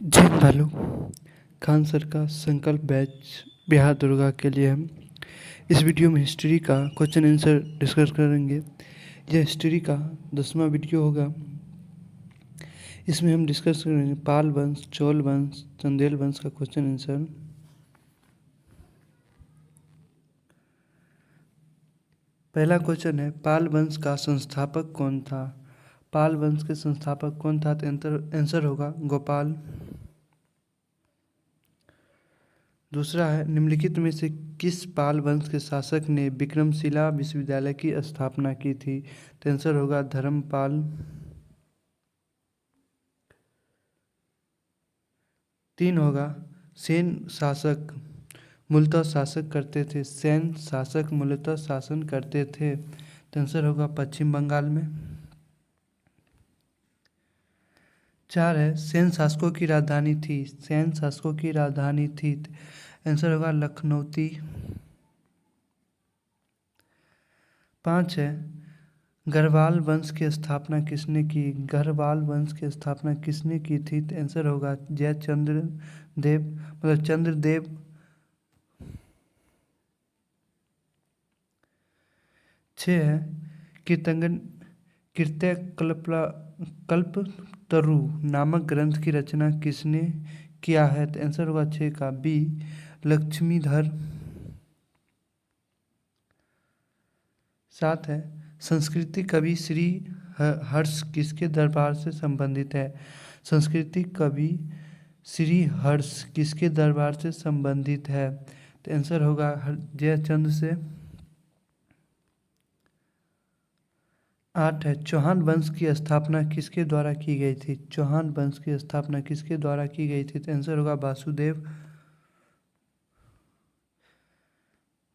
जय भालू खान सर का संकल्प बैच बिहार दुर्गा के लिए हम इस वीडियो में हिस्ट्री का क्वेश्चन आंसर डिस्कस करेंगे। यह हिस्ट्री का 10वां वीडियो होगा। इसमें हम डिस्कस करेंगे पाल वंश, चोल वंश, चंदेल वंश का क्वेश्चन आंसर। पहला क्वेश्चन है, पाल वंश का संस्थापक कौन था? पाल वंश के संस्थापक कौन था? तो आंसर होगा गोपाल। दूसरा है, निम्नलिखित में से किस पाल वंश के शासक ने विक्रमशिला विश्वविद्यालय की स्थापना की थी? तो आंसर होगा धर्मपाल। तीन होगा, सेन शासक मूलतः शासक करते थे। सेन शासक मूलतः शासन करते थे। तो आंसर होगा पश्चिम बंगाल में। चार है, सेन शासकों की राजधानी थी। सेन शासकों की राजधानी थी। आंसर होगा लखनऊती। पाँच है, गढ़वाल वंश की स्थापना किसने की? गढ़वाल वंश की स्थापना किसने की थी? तो आंसर होगा जयचंद्र देव, मतलब चंद्रदेव। छः है, कीर्तंगन कृत्य कल्पतरु नामक ग्रंथ की रचना किसने किया है? तो आंसर होगा 6 का बी लक्ष्मीधर। 7 है, संस्कृति कवि श्री हर्ष किसके दरबार से संबंधित है? संस्कृति कवि श्री हर्ष किसके दरबार से संबंधित है? तो आंसर होगा जयचंद्र से। 8 है, चौहान वंश की स्थापना किसके द्वारा की गई थी? चौहान वंश की स्थापना किसके द्वारा की गई थी? तो आंसर होगा वासुदेव।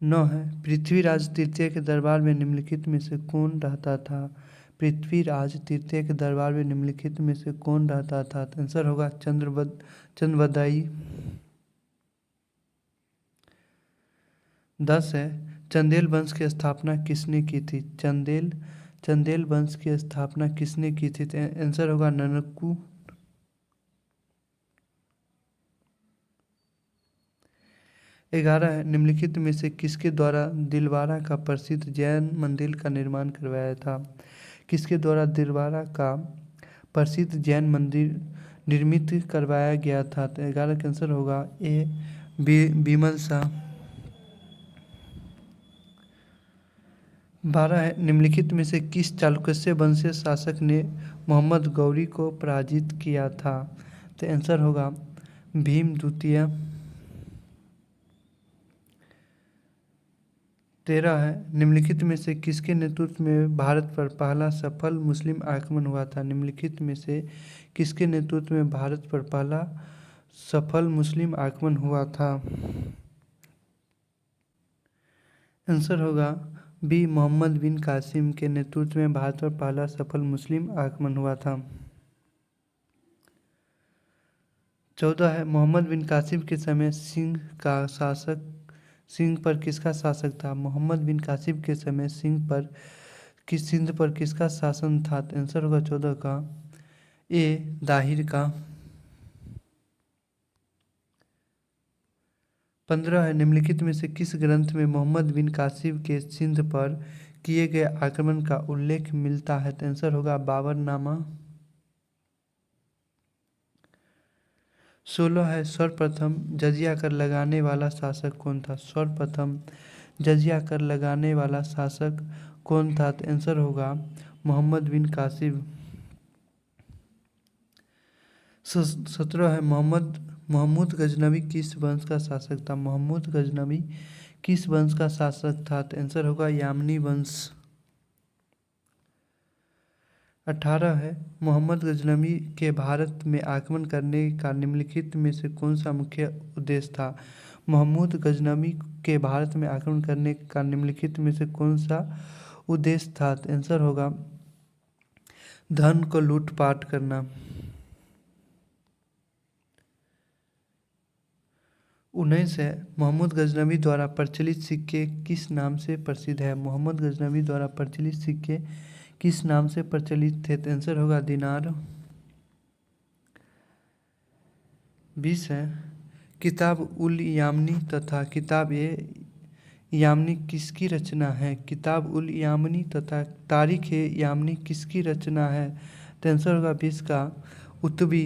9 है, पृथ्वीराज तृतीय के दरबार में निम्नलिखित में से कौन रहता था? पृथ्वीराज तृतीय के दरबार में निम्नलिखित में से कौन रहता था? तो आंसर होगा चंद्रवदाई। 10 है, चंदेल वंश की स्थापना किसने की थी? चंदेल वंश की स्थापना किसने की थी? तो आंसर होगा ननकू। 11 है, निम्नलिखित में से किसके द्वारा दिलवारा का प्रसिद्ध जैन मंदिर का निर्माण करवाया था? किसके द्वारा दिलवारा का प्रसिद्ध जैन मंदिर निर्मित करवाया गया था? तो 11 का आंसर होगा ए बिमल शाह। 12 है, निम्नलिखित में से किस चालुक्य वंशीय शासक ने मोहम्मद गौरी को पराजित किया था? तो आंसर होगा भीम द्वितीय। 13 है, निम्नलिखित में से किसके नेतृत्व में भारत पर पहला सफल मुस्लिम आक्रमण हुआ था? निम्नलिखित में से किसके नेतृत्व में भारत पर पहला सफल मुस्लिम आक्रमण हुआ था? आंसर होगा बी मोहम्मद बिन कासिम के नेतृत्व में भारत पर पहला सफल मुस्लिम आक्रमण हुआ था। 14 है, मोहम्मद बिन कासिम के समय सिंध पर किसका शासक था? मोहम्मद बिन कासिम के समय सिंध पर किसका शासन था? तो आंसर होगा 14 का ए दाहिर का। 15 है, निम्नलिखित में से किस ग्रंथ में मोहम्मद बिन कासिम के सिंध पर किए गए आक्रमण का उल्लेख मिलता है? तो आंसर होगा बाबरनामा। 16 है, सर्वप्रथम जजिया कर लगाने वाला शासक कौन था? सर्वप्रथम जजिया कर लगाने वाला शासक कौन था? तो आंसर होगा मोहम्मद बिन कासिम। 17 है, महमूद गजनवी किस वंश का शासक था? महमूद गजनवी किस वंश का शासक था? तो आंसर होगा यामनी वंश। 18 है, मोहम्मद गजनवी के भारत में आक्रमण करने का निम्नलिखित में से कौन सा मुख्य उद्देश्य था? महमूद गजनवी के भारत में आक्रमण करने का निम्नलिखित में से कौन सा उद्देश्य था? तो आंसर होगा धन को लूटपाट करना। 19 है, मोहम्मद गजनवी द्वारा प्रचलित सिक्के किस नाम से प्रसिद्ध है? मोहम्मद गजनवी द्वारा प्रचलित सिक्के किस नाम से प्रचलित थे? तो आंसर होगा दिनार। 20 है, किताब उल यामनी तथा किताब ए यामनी किसकी रचना है? किताब उल यामनी तथा तारीख ए यामनी किसकी रचना है? तो आंसर होगा 20 का उतबी।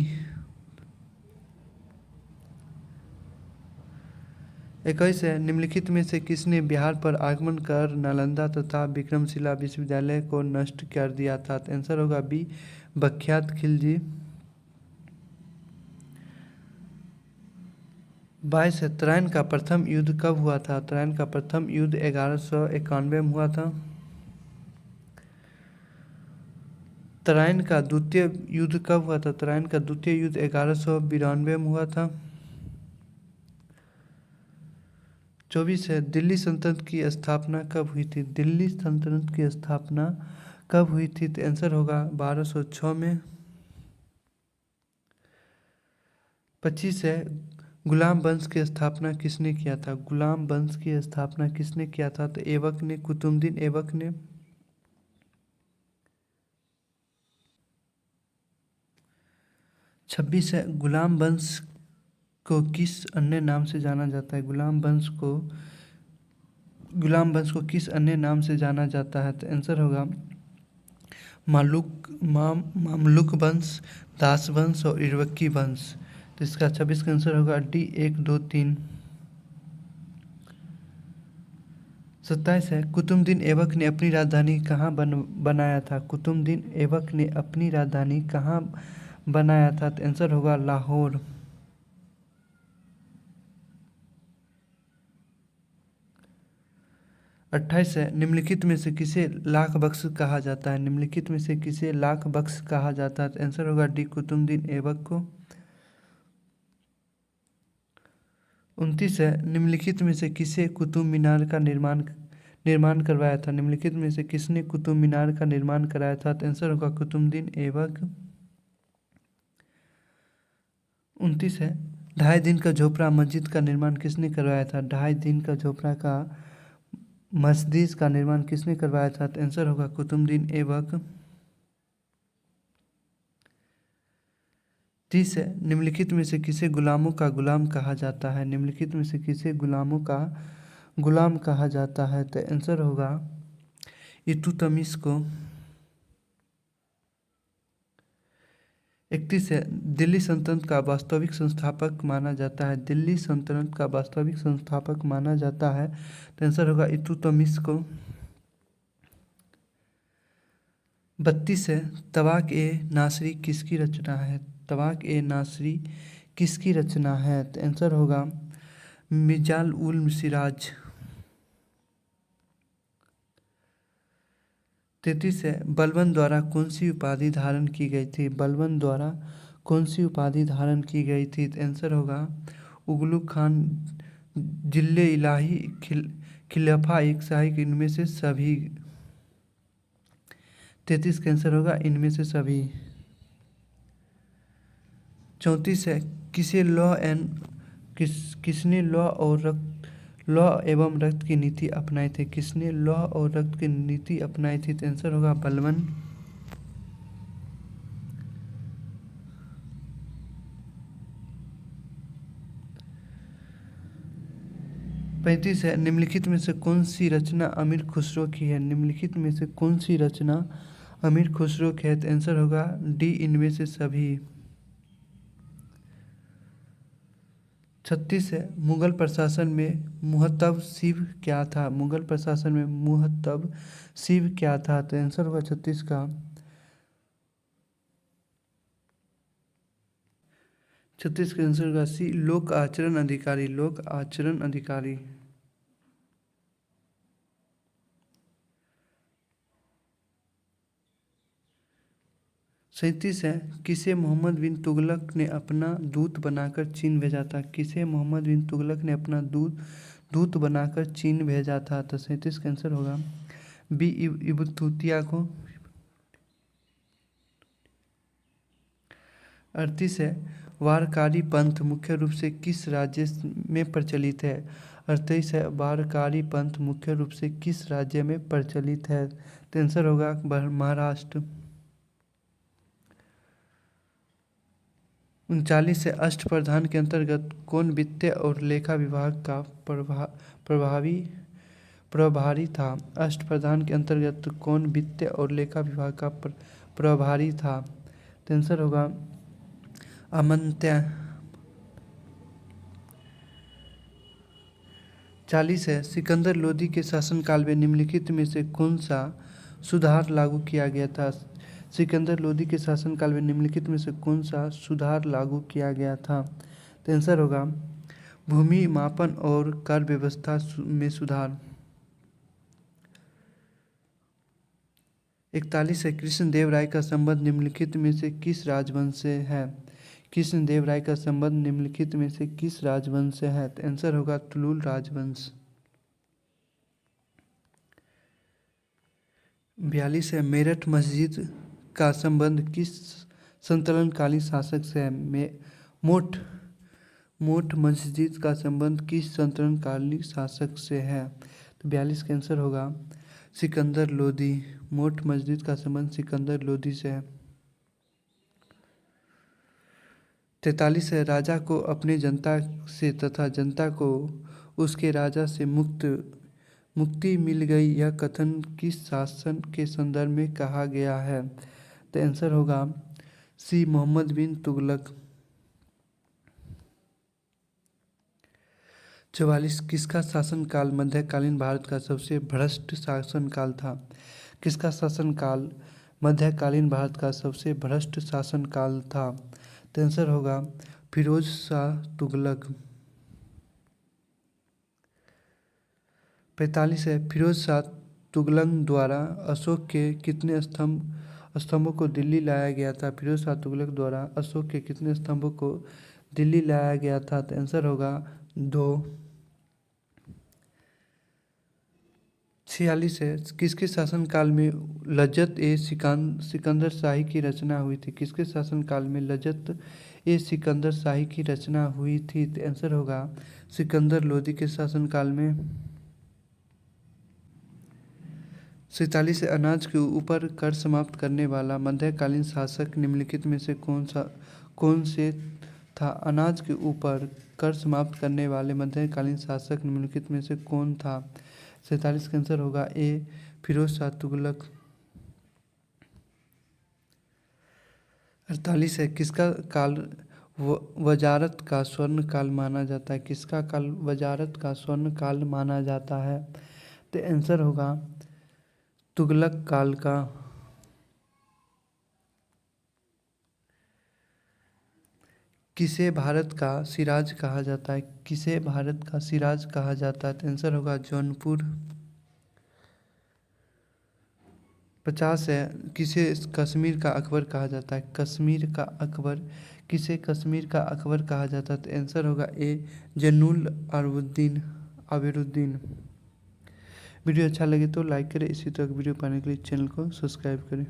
21 है, निम्नलिखित में से किसने बिहार पर आक्रमण कर नालंदा तथा विक्रमशिला विश्वविद्यालय को नष्ट कर दिया था? तो आंसर होगा बी, बख्तियार खिलजी। 22 है, तराइन का प्रथम युद्ध कब हुआ था? तराइन का प्रथम युद्ध 1191 में हुआ था। तराइन का द्वितीय युद्ध कब हुआ था? तराइन का द्वितीय युद्ध 1192 में हुआ था। 24 है, दिल्ली सल्तनत की स्थापना कब हुई थी? दिल्ली सल्तनत की स्थापना कब हुई थी? तो आंसर होगा 1206 में। 25 है, गुलाम वंश की स्थापना किसने किया था? गुलाम वंश की स्थापना किसने किया था? तो ऐबक ने, कुतुबुद्दीन ऐबक ने। 26 है, गुलाम वंश को किस अन्य नाम से जाना जाता है? गुलाम वंश को किस अन्य नाम से जाना जाता है? तो आंसर होगा मामलुक वंश, दास वंश और इर्वक्की वंश। तो इसका 26 का आंसर होगा डी, 1, 2, 3। 27 है, कुतुबुद्दीन ऐबक ने अपनी राजधानी कहाँ बनाया था? कुतुबुद्दीन ऐबक ने अपनी राजधानी कहाँ बनाया था? तो आंसर होगा लाहौर। 28 है, निम्नलिखित में से किसे लाख बख्श कहा जाता है? निम्नलिखित में से किसे लाख बख्श कहा जाता है? तो आंसर होगा डी, कुतुबुद्दीन ऐबक को। 29 है, निम्नलिखित में से किसे कुतुब मीनार का निर्माण करवाया था? निम्नलिखित में से किसने कुतुब मीनार का निर्माण कराया था? तो आंसर होगा कुतुबुद्दीन ऐबक। 29 है, 2.5 दिन का झोपड़ा मस्जिद का निर्माण किसने करवाया था? 2.5 दिन का झोपड़ा का मस्जिद का निर्माण किसने करवाया था? तो आंसर होगा कुतुबुद्दीन ऐबक। 30 है, निम्नलिखित में से किसे गुलामों का गुलाम कहा जाता है? निम्नलिखित में से किसे गुलामों का गुलाम कहा जाता है? तो आंसर होगा इल्तुतमिश को। 31 है, दिल्ली सल्तनत का वास्तविक संस्थापक माना जाता है? दिल्ली सल्तनत का वास्तविक संस्थापक माना जाता है? तो आंसर होगा इल्तुतमिश को। 32 है, तबाक ए नासरी किसकी रचना है? तबाक ए नासरी किसकी रचना है? तो आंसर होगा मिजाल उल सिराज। 33 है, बलबन द्वारा कौन सी उपाधि धारण की गई थी? बलबन द्वारा कौन सी उपाधि धारण की गई थी? तो आंसर होगा उगलुक खान, जिले इलाही, खिलाफा एक शाही, इनमें से सभी। 33 का आंसर होगा इनमें से सभी। 34 है, किसने लौ एवं रक्त की नीति अपनाई थी? किसने लौ और रक्त की नीति अपनाई थी? तो आंसर होगा बलबन। 35 है, निम्नलिखित में से कौन सी रचना अमीर खुसरो की है? निम्नलिखित में से कौन सी रचना अमीर खुसरो की है? तो आंसर होगा डी, इनमें से सभी। 36 है, मुगल प्रशासन में मुहत्तब शिव क्या था? मुगल प्रशासन में मुहत्तब शिव क्या था? तो आंसर होगा 36 का 36 का आंसर होगा सी, लोक आचरण अधिकारी। लोक आचरण अधिकारी। 37 है, किसे मोहम्मद बिन तुगलक ने अपना दूत बनाकर चीन भेजा था? किसे मोहम्मद बिन तुगलक ने अपना दूत बनाकर चीन भेजा था? तो 37 का आंसर होगा बी, इब्न तूतिया को। 38 है, वारकारी पंथ मुख्य रूप से किस राज्य में प्रचलित है? 38 है, वारकारी पंथ मुख्य रूप से किस राज्य में प्रचलित है? तो आंसर होगा महाराष्ट्र। 39 है, अष्टप्रधान के अंतर्गत कौन वित्तीय और लेखा विभाग का प्रभावी प्रभारी था? अष्टप्रधान के अंतर्गत कौन वित्तीय और लेखा विभाग का प्रभारी था? तो आंसर होगा अमर्त्य। 40 है, सिकंदर लोदी के शासनकाल में निम्नलिखित में से कौन सा सुधार लागू किया गया था? सिकंदर लोदी के शासनकाल में निम्नलिखित में से कौन सा सुधार लागू किया गया था? तो आंसर होगा भूमि मापन और कर व्यवस्था में सुधार। 41 है, कृष्णदेव राय का संबंध निम्नलिखित में से किस राजवंश से है? कृष्णदेव राय का संबंध निम्नलिखित में से किस राजवंश से है? तो आंसर होगा तुलुल राजवंश। 42 है, मेरठ मस्जिद का संबंध किस संतलनकालीन शासक से है? मोठ मस्जिद का संबंध किस संतलनकालीन शासक से है? तो 42 का आंसर होगा सिकंदर लोदी। मोठ मस्जिद का संबंध सिकंदर लोदी से है। 43 है, राजा को अपने जनता से तथा जनता को उसके राजा से मुक्ति मिल गई, यह कथन किस शासन के संदर्भ में कहा गया है? तो आंसर होगा सी मोहम्मद बिन तुगलक। 44, किसका शासनकाल मध्यकालीन भारत का सबसे भ्रष्ट शासनकाल था? किसका शासनकाल मध्यकालीन भारत का सबसे भ्रष्ट शासनकाल था? तो आंसर होगा फिरोज शाह तुगलक। 45 है, फिरोज शाह तुगलक द्वारा अशोक के कितने स्तंभों को दिल्ली लाया गया था? फिरोज शाह तुगलक द्वारा अशोक के कितने स्तंभों को दिल्ली लाया गया था? तो आंसर होगा 2। 46 है, किसके शासनकाल में लज्जत ए सिकंदर शाही की रचना हुई थी? किसके शासनकाल में लज्जत ए सिकंदर शाही की रचना हुई थी? तो आंसर होगा सिकंदर लोदी के शासनकाल में। 47 है, अनाज के ऊपर कर समाप्त करने वाला मध्यकालीन शासक निम्नलिखित में से कौन से था? अनाज के ऊपर कर समाप्त करने वाले मध्यकालीन शासक निम्नलिखित में से कौन था? 47 का आंसर होगा ए फिरोज शाह तुगलक। 48 है, किसका काल वजारत का स्वर्ण काल माना जाता है? किसका काल वजारत का स्वर्ण काल माना जाता है? तो आंसर होगा तुगलक काल का। किसे भारत का सिराज कहा जाता है? किसे भारत का सिराज कहा जाता है? तो आंसर होगा जौनपुर। 50 है, किसे कश्मीर का अकबर कहा जाता है? कश्मीर का अकबर, किसे कश्मीर का अकबर कहा जाता है? तो आंसर होगा ए जैनुल आबिरुद्दीन। वीडियो अच्छा लगे तो लाइक करें, इसी तरह वीडियो पाने के लिए चैनल को सब्सक्राइब करें।